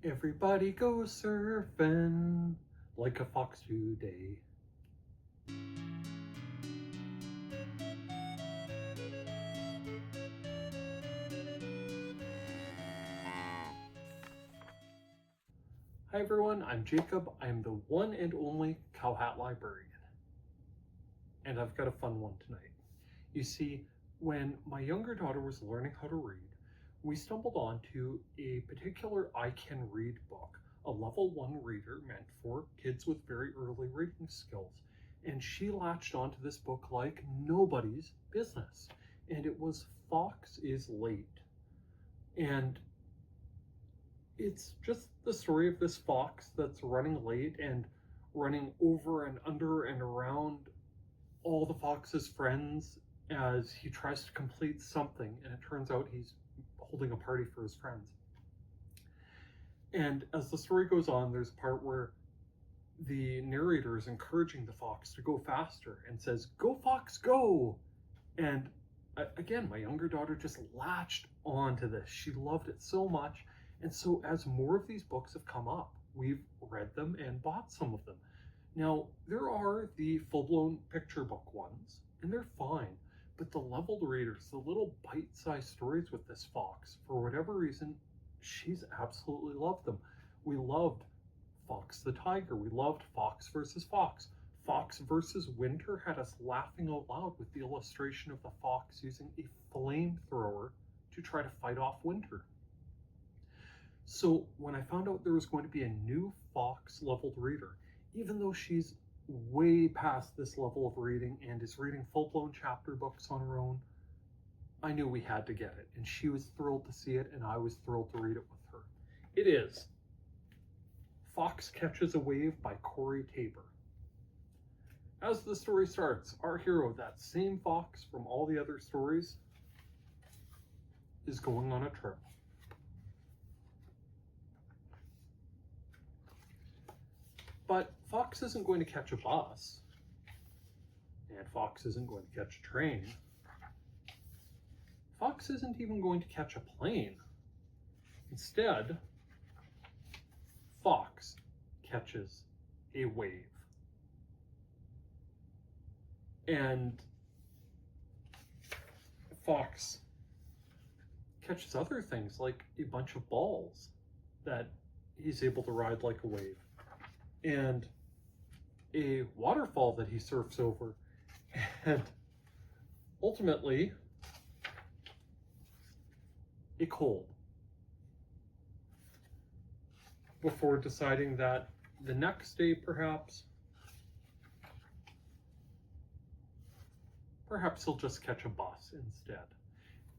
Everybody goes surfing like a fox today. Hi everyone, I'm Jacob. I'm the one and only CowHatLibrarian. And I've got a fun one tonight. You see, when my younger daughter was learning how to read, we stumbled onto a particular I Can Read book, a level 1 reader meant for kids with very early reading skills. And she latched onto this book like nobody's business. And it was Fox is Late. And it's just the story of this fox that's running late and running over and under and around all the fox's friends as he tries to complete something, and it turns out he's holding a party for his friends. And as the story goes on, there's a part where the narrator is encouraging the fox to go faster and says, "Go fox, go!" And again, my younger daughter just latched onto this. She loved it so much. And so as more of these books have come up, we've read them and bought some of them. Now, there are the full-blown picture book ones, and they're fine, but the leveled readers, the little bite-sized stories with this fox, for whatever reason, she's absolutely loved them. We loved Fox the Tiger. We loved Fox versus Fox. Fox versus Winter had us laughing out loud with the illustration of the fox using a flamethrower to try to fight off Winter. So when I found out there was going to be a new Fox leveled reader, even though she's way past this level of reading and is reading full-blown chapter books on her own, I knew we had to get it, and she was thrilled to see it, and I was thrilled to read it with her. It is Fox Catches a Wave by Corey Tabor. As the story starts, our hero, that same fox from all the other stories, is going on a trip. But Fox isn't going to catch a bus, and Fox isn't going to catch a train. Fox isn't even going to catch a plane. Instead, Fox catches a wave. And Fox catches other things like a bunch of balls that he's able to ride like a wave, and a waterfall that he surfs over, and ultimately a cold, before deciding that the next day perhaps he'll just catch a bus instead.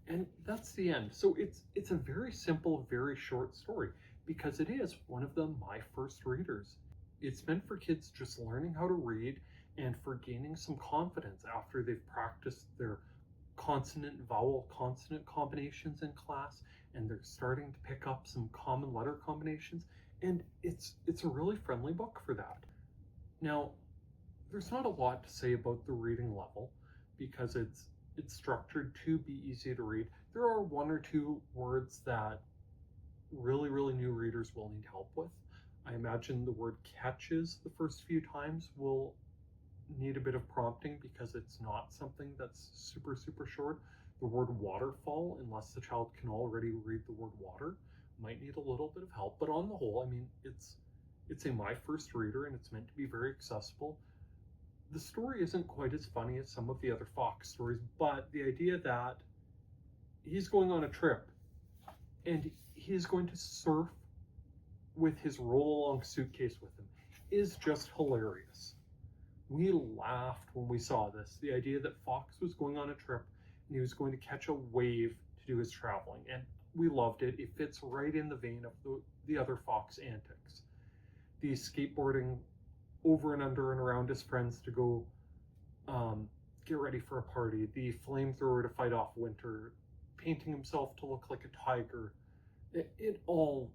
And that's the end. So it's a very simple, very short story, because it is one of my first readers. It's meant for kids just learning how to read and for gaining some confidence after they've practiced their consonant, vowel, consonant combinations in class, and they're starting to pick up some common letter combinations. And it's a really friendly book for that. Now, there's not a lot to say about the reading level, because it's structured to be easy to read. There are one or two words that really new readers will need help with. I imagine the word catches the first few times will need a bit of prompting, because it's not something that's super short. The word waterfall, unless the child can already read the word water, might need a little bit of help. But on the whole, I mean, it's a my first reader, and it's meant to be very accessible. The story isn't quite as funny as some of the other Fox stories, but the idea that he's going on a trip and he's going to surf with his roll-along suitcase with him is just hilarious. We laughed when we saw this. The idea that Fox was going on a trip and he was going to catch a wave to do his traveling, and we loved it. It fits right in the vein of the other Fox antics. The skateboarding over and under and around his friends to go get ready for a party, the flamethrower to fight off Winter, painting himself to look like a tiger. It all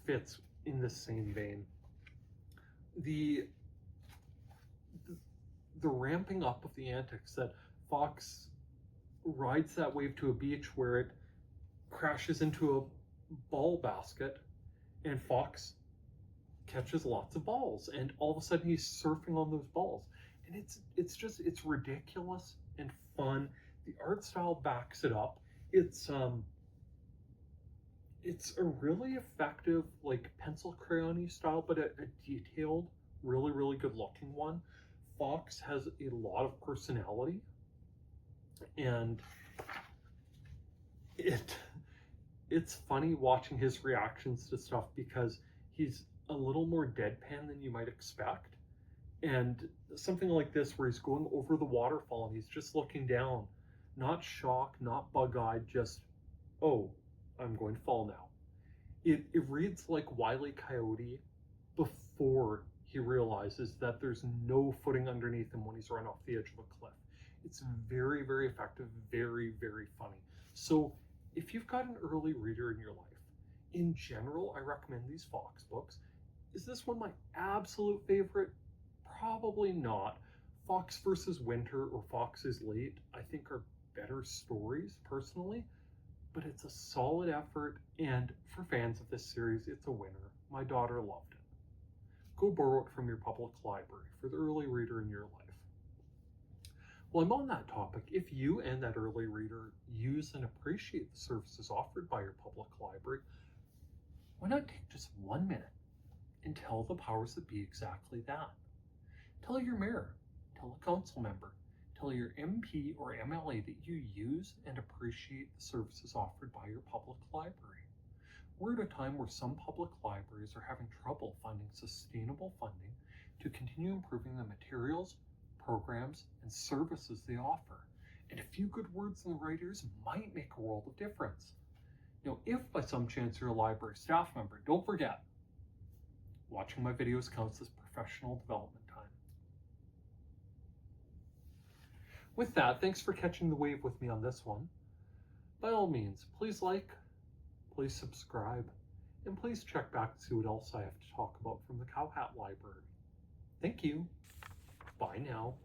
fits in the same vein. The ramping up of the antics, that Fox rides that wave to a beach where it crashes into a ball basket, And Fox catches lots of balls, and all of a sudden he's surfing on those balls. And it's ridiculous and fun. The art style backs it up. It's a really effective, like, pencil crayon-y style, but a detailed, really, really good looking one. Fox has a lot of personality, and it's funny watching his reactions to stuff because he's a little more deadpan than you might expect. And something like this where he's going over the waterfall and he's just looking down, not shocked, not bug-eyed, just, oh, I'm going to fall now. It reads like Wile E. Coyote before he realizes that there's no footing underneath him when he's run off the edge of a cliff. It's very, very effective, very, very funny. So if you've got an early reader in your life, in general, I recommend these Fox books. Is this one my absolute favorite? Probably not. Fox versus Winter or Fox is Late, I think, are better stories, personally. But it's a solid effort, and for fans of this series, it's a winner. My daughter loved it. Go borrow it from your public library for the early reader in your life. Well, I'm on that topic. If you and that early reader use and appreciate the services offered by your public library, why not take just 1 minute and tell the powers that be exactly that? Tell your mayor, tell a council member, tell your MP or MLA that you use and appreciate the services offered by your public library. We're at a time where some public libraries are having trouble finding sustainable funding to continue improving the materials, programs, and services they offer. And a few good words in the right ears might make a world of difference. Now, if by some chance you're a library staff member, don't forget, watching my videos counts as professional development time. With that, thanks for catching the wave with me on this one. By all means, please like, please subscribe, and please check back to see what else I have to talk about from the CowHat Library. Thank you. Bye now.